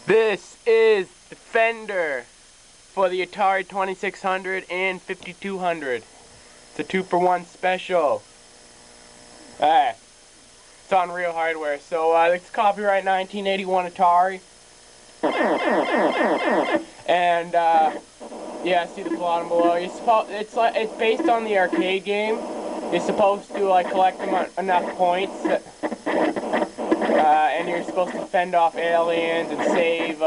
This is Defender for the Atari 2600 and 5200. It's a 2-for-1 special. It's on real hardware. So it's copyright 1981 Atari. And yeah, see the bottom below. It's based on the arcade game. You're supposed to collect enough points, and you're supposed to fend off aliens and save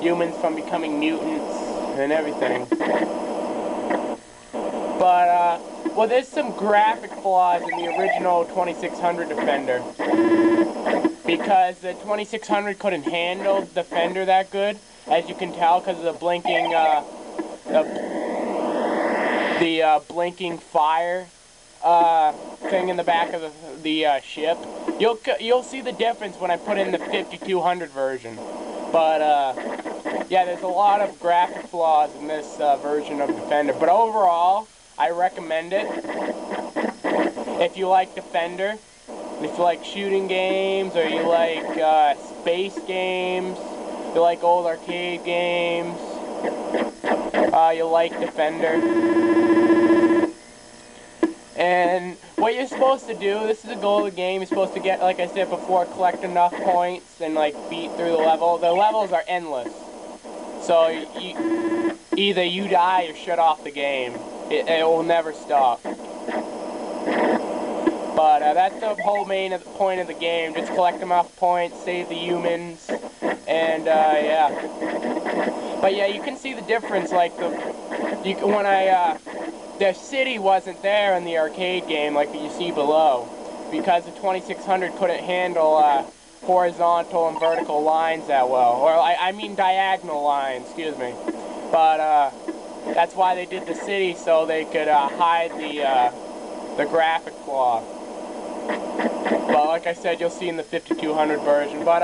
humans from becoming mutants and everything. But well, there's some graphic flaws in the original 2600 Defender because the 2600 couldn't handle Defender that good, as you can tell, because of the blinking, blinking fire thing in the back of the ship. You'll see the difference when I put in the 5200 version. But yeah, there's a lot of graphic flaws in this version of Defender. But overall, I recommend it. If you like Defender, if you like shooting games, or you like space games, you like old arcade games, you like Defender. And what you're supposed to do, this is the goal of the game, you're supposed to get, like I said before, collect enough points and beat through the level. The levels are endless. So either you die or shut off the game. It will never stop. But that's the whole main point of the game. Just collect enough points, save the humans, and yeah. But yeah, you can see the difference. The city wasn't there in the arcade game like you see below, because the 2600 couldn't handle horizontal and vertical lines that well, or I mean diagonal lines, excuse me. But that's why they did the city, so they could hide the graphic flaw. But like I said, you'll see in the 5200 version. But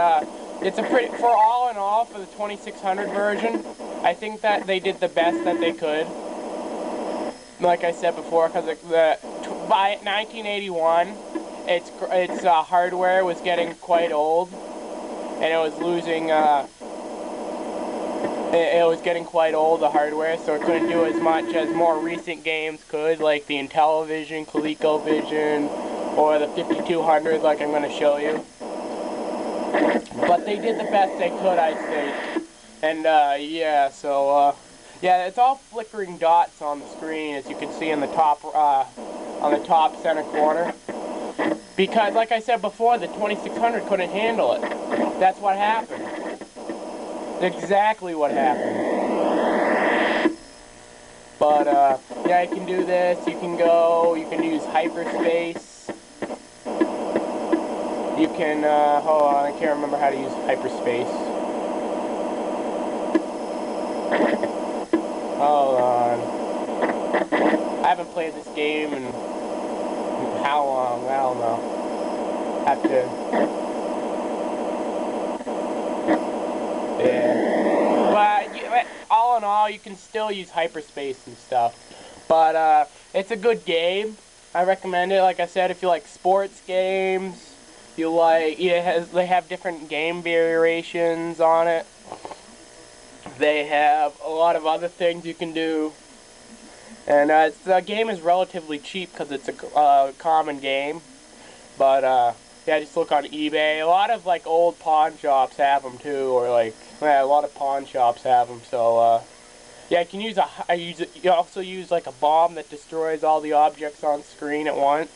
it's a pretty, for all in all, for the 2600 version, I think that they did the best that they could. Like I said before, because by 1981, its hardware was getting quite old, and it was losing. It was getting quite old, the hardware, so it couldn't do as much as more recent games could, like the Intellivision, ColecoVision, or the 5200, like I'm going to show you. But they did the best they could, I think. And yeah, so yeah, it's all flickering dots on the screen, as you can see in the top center corner. Because, like I said before, the 2600 couldn't handle it. That's what happened. Exactly what happened. But yeah, you can do this. You can use hyperspace. You can hold on, I can't remember how to use hyperspace. Hold on. I haven't played this game in how long? I don't know. Have to. Yeah. But all in all, you can still use hyperspace and stuff. But it's a good game. I recommend it. Like I said, if you like sports games, you like they have different game variations on it. They have a lot of other things you can do, and the game is relatively cheap because it's a common game. But yeah, just look on eBay. A lot of old pawn shops have them too, or a lot of pawn shops have them. So yeah, you can use you also use a bomb that destroys all the objects on screen at once.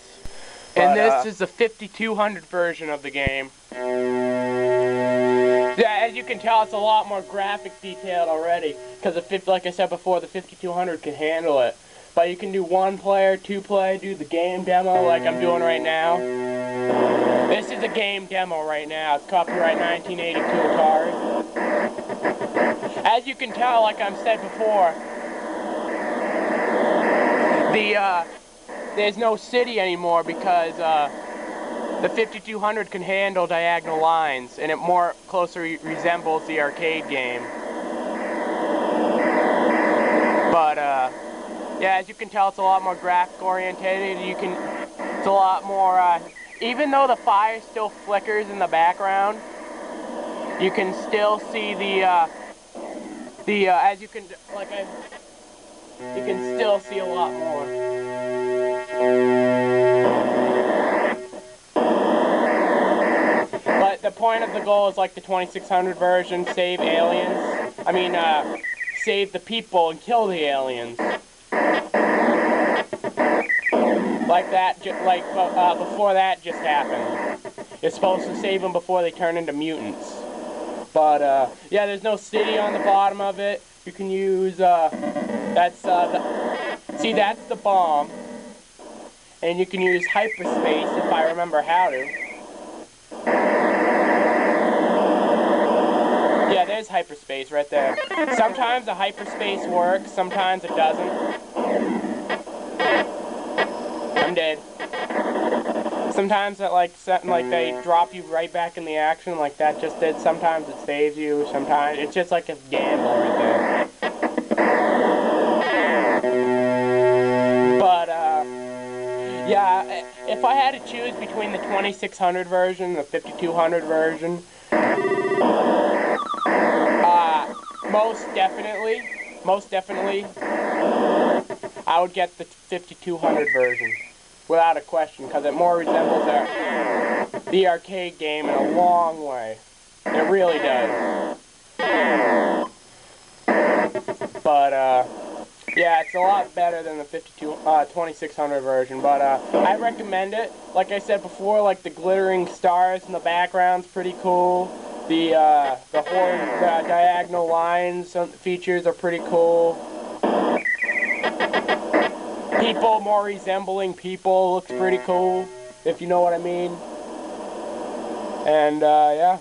But, and this is the 5200 version of the game. Yeah, as you can tell, it's a lot more graphic detailed already, because like I said before, the 5200 can handle it. But you can do 1-player, 2-player, do the game demo like I'm doing right now. This is a game demo right now. It's copyright 1982 Atari. As you can tell, like I've said before, there's no city anymore because the 5200 can handle diagonal lines, and it more closely resembles the arcade game. But yeah, as you can tell, it's a lot more graphic oriented. It's a lot more. Even though the fire still flickers in the background, you can still see as you can, you can still see a lot more. But the point of the goal is like the 2600 version, save aliens. I mean, save the people and kill the aliens. Like that, before that just happened. You're supposed to save them before they turn into mutants. But, yeah, there's no city on the bottom of it. You can use, that's the bomb. And you can use hyperspace if I remember how to. Yeah, there's hyperspace right there. Sometimes the hyperspace works, sometimes it doesn't. I'm dead. Sometimes it they drop you right back in the action like that just did. Sometimes it saves you, sometimes it's just like a gamble right there. But yeah, if I had to choose between the 2600 version and the 5200 version, most definitely, I would get the 5200 version. Without a question, because it more resembles the arcade game in a long way. It really does. But, yeah, it's a lot better than the 2600 version, but, I recommend it. Like I said before, like, the glittering stars in the background's pretty cool. The diagonal lines features are pretty cool. People more resembling people looks pretty cool, if you know what I mean. And, yeah.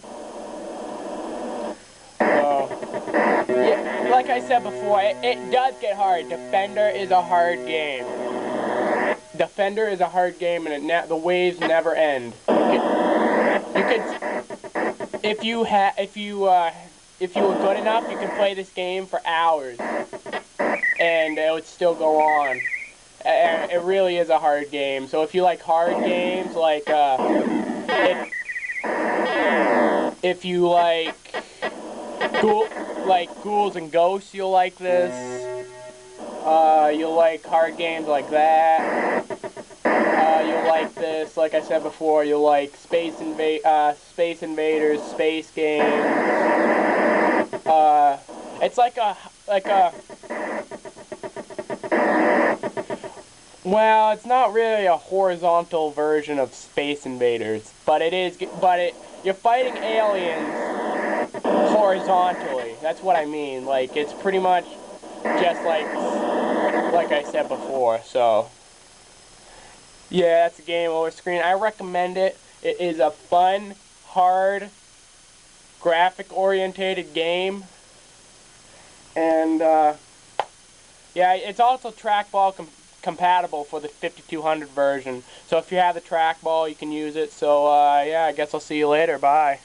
Yeah, like I said before, it does get hard. Defender is a hard game. Defender is a hard game, and the waves never end. If you were good enough, you can play this game for hours, and it would still go on. It really is a hard game. So if you like hard games, like if you like ghouls and ghosts, you'll like this. You'll like hard games like that. You'll like this. Like I said before, you'll like Space Invaders, space games. It's like a well, it's not really a horizontal version of Space Invaders, but it is. You're fighting aliens horizontally. That's what I mean. Like, it's pretty much just like I said before. So, yeah, that's a game over screen. I recommend it. It is a fun, hard, graphic-orientated game, and yeah, it's also trackball compatible for the 5200 version. So if you have the trackball, you can use it. So yeah, I guess I'll see you later. Bye.